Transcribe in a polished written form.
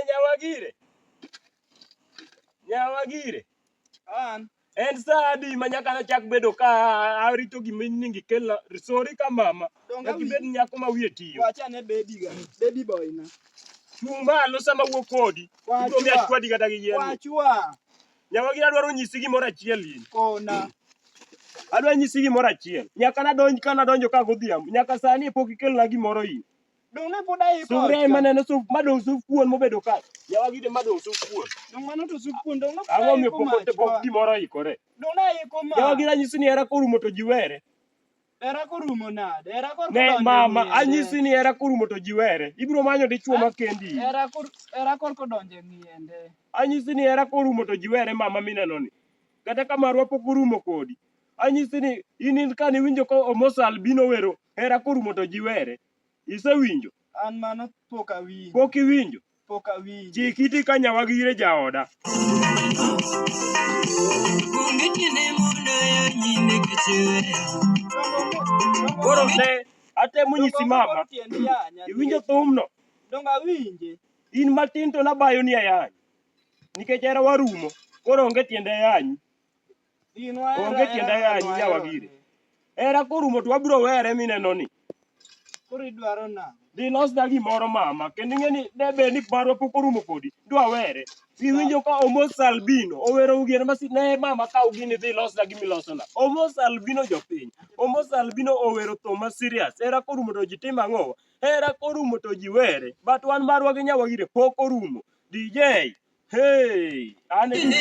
Nyawagire. Nyawagire. En sa adi manyaka na chak bedo ka arito gimingi kela risori ka mama. Nyaki bed nyako ma wiye tiyo. Wacha ne baby boy na. Chung malo sama wuok kodi. Ibiro mi achwadi kata gi yien. Wachwa. Nyawagire adwaro nyisi gimoro achiel in. Kona. Adwaro nyisi gimoro achiel. Nyaka nadonjo ka godhiambo. Nyaka sani pok ikelna gimoro in. Dong ne pod ai ko. Sure maneno suf madong suf kuon mobedo ka. Nyawagire madong suf kuon. Dong mano to suf kuon dong. Ang'o mi pok gimoro ikore. Dong na iko ma. Nyawagire anyisi ni era korumo to ji were. Era korumo nade? Era kor Ne mama anyisi ni era korumo to ji were. Ibiro manyo dichuo makendi. Era kor kodonje ngiende. Anyisi ni era korumo to ji were mama mineno ni. Kata kamarwa pok orumo kodi. Anyisi ni in ka niwinjo ko Omosa Albino wero era korumo to ji were. Isewinjo? An mano pok awinjo. Pok iwinjo? Pok awinjo. Chikiti ka Nyawagire jaoda. Koro ne atemo nyisi mama. Iwinjo thumno? Dong awinje. In matin to nabayo ni ayany. Nikech era warumo. Koro onge tiende ayany. Onge tiende ayany Nyawagire. Era korumo to wabiro were mineno ni. Koro idwaro na. Dhi losna gimoro mama. Kendo ing'eni debe ni marwa pok orumo kodi. Dwa were. Iwinjo ka Omosa Albino owero ugier masi ne mama ka ugini dhi losna gimilosona. Omosa Albino jopiny. Omosa Albino owero thum ma serious. Era korumo to ji tim ang'o? Era korumo to ji were. But wan marwa gi Nyawagire pok orumo. DJ. Hey, ane DJ.